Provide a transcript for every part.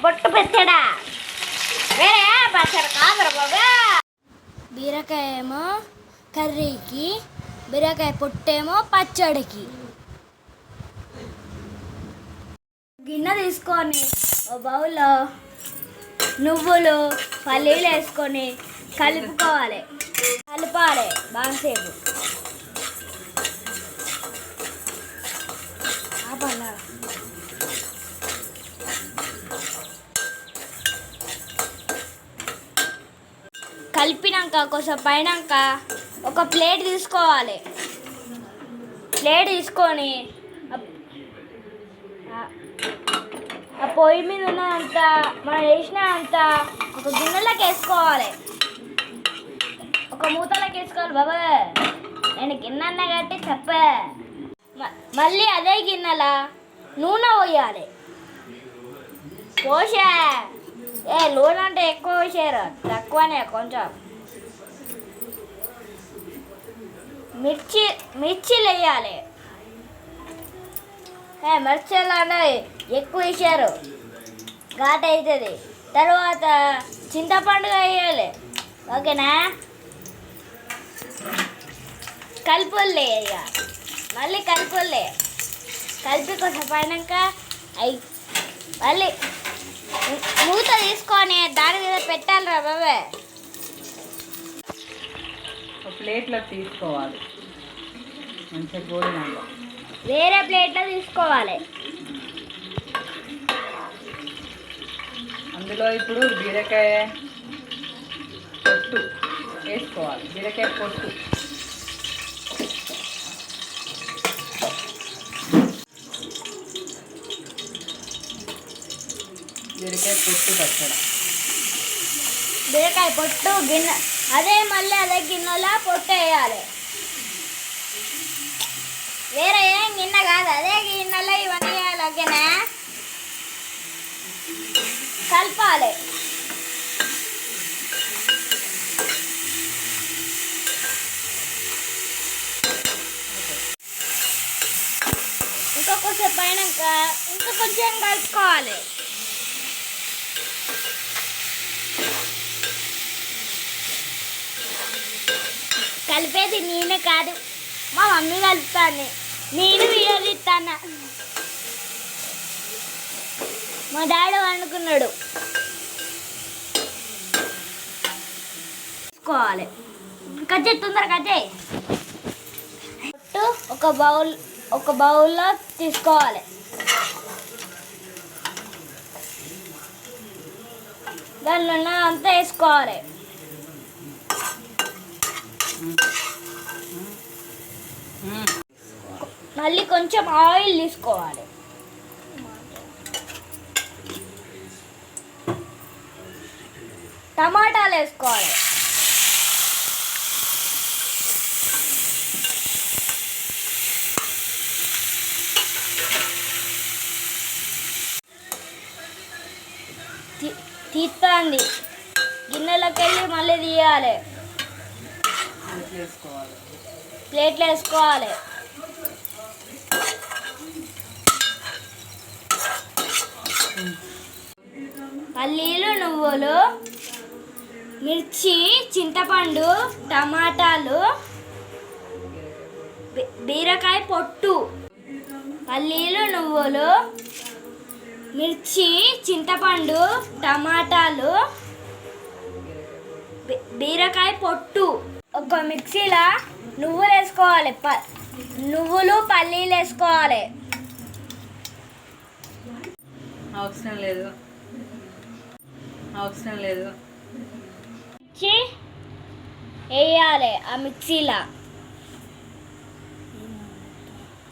పొట్టు పచ్చడా వేరే పచ్చడి కాదురా బాబా. బీరకాయ ఏమో కర్రీకి, బీరకాయ పొట్టేమో పచ్చడికి. గిన్నె తీసుకొని ఓ బౌల్లో నువ్వులు పల్లీలు వేసుకొని కలుపుకోవాలి. కలపాలి బాగాసేపు. కలిపినాక కొంచెం పైనాక ఒక ప్లేట్ తీసుకోవాలి. ప్లేట్ తీసుకొని ఆ పొయ్యి మీద ఉన్నంత మనం వేసిన అంత ఒక గిన్నెలోకి వేసుకోవాలి. ఒక మూతలోకి వేసుకోవాలి బాబా. నేను గిన్నె అన్న కట్టి చెప్పే. మళ్ళీ అదే గిన్నెల నూనె పోయాలి. పోసా నూనె అంటే ఎక్కువ పోసారు, తక్కువనే కొంచెం. మిర్చిలు వేయాలి. మిర్చిలు అనేవి ఎక్కువ వేసారు, ఘాట్ అవుతుంది. తర్వాత చింతపండు వేయాలి. ఓకేనా? కలుపులే ఇక మళ్ళీ కలుపులే. కలిపి కొంచెం పైనాక మళ్ళీ మూత తీసుకొని దాని మీద పెట్టాలిరా బాబే. ప్లేట్లో తీసుకోవాలి, మంచిగా గోడినంలో వేరే ప్లేట్లో తీసుకోవాలి. అందులో ఇప్పుడు బీరకాయ పొట్టు వేసుకోవాలి. బీరకాయ పొట్టు పచ్చడి. బీరకాయ పొట్టు గిన్నె మళ్ళీ అదే గిన్నెలో పొట్టు వేయాలి. వేరే ఏం గిన్నె కాదు, అదే గిన్నెలో ఇవన్నీ వేయాలి. ఓకేనా? కలపాలి. ఇంకా కొంచెం పైనాక ఇంకా కొంచెం కలుపుకోవాలి. కలిపేది నేనే కాదు, మా మమ్మీ కలుపుతాను. నేను వీడియో తీస్తాను. మా డాడీ వండుకున్నాడు. తీసుకోవాలి. కజ్జే తొందర కజ్జే. ఒక బౌల్లో తీసుకోవాలి. దానిలో అంతా వేసుకోవాలి. మళ్ళీ కొంచెం ఆయిల్ తీసుకోవాలి. టమాటాలు వేసుకోవాలి. తీస్తుంది గిన్నెలోకి వెళ్ళి మళ్ళీ తీయాలి. ప్లేట్లో వేసుకోవాలి. పల్లీలు, నువ్వులు, మిర్చి, చింతపండు, టమాటాలు, బీరకాయ పొట్టు. పల్లీలు, నువ్వులు, మిర్చి, చింతపండు, టమాటాలు, బీరకాయ పొట్టు. ఒక మిక్సీలో నువ్వులు వేసుకోవాలి. నువ్వులు పల్లీలు వేసుకోవాలి. అవసరం లేదు వేయాలి. ఆ మిక్సీలో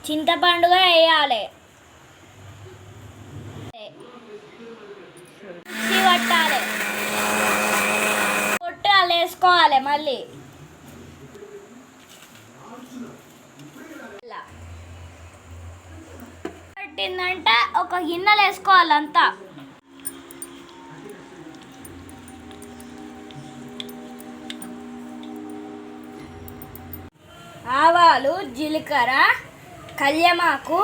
చింతపండుగా వేయాలి. మిక్సీ పట్టాలి. పొట్టు అలా వేసుకోవాలి. మళ్ళీ పట్టిందంటే ఒక గిన్నెలు వేసుకోవాలి. అంతా ఆవాలు, జీలకర్ర, కళ్యమాకు,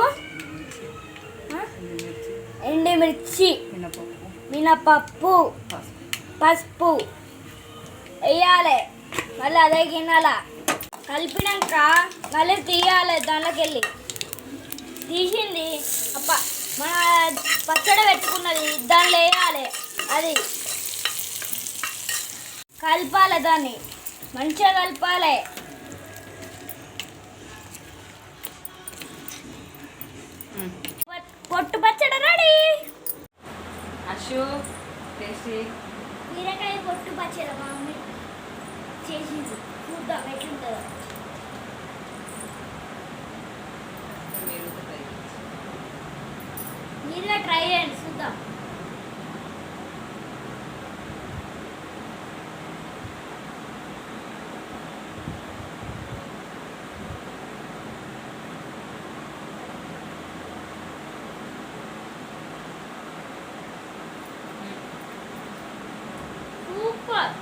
ఎండుమిర్చి, మినపప్పు, పసుపు వేయాలి. మళ్ళీ అదే గిన్నెల కలిపినాక మళ్ళీ తీయాలి. దాంట్లోకి వెళ్ళి తీసింది మన పచ్చడి పెట్టుకున్నది దాంట్లో వేయాలి. అది కలపాలి, దాన్ని మంచిగా కలపాలి. పొట్టు పచ్చడి రెడీ. అశు టేస్టీ. బీరకాయ పొట్టు పచ్చడి మా మమ్మీ చేసింది. చూద్దాం ఎట్లుంటుందో. మీరుగా ట్రై చేయండి, చూద్దాం. సూపర్.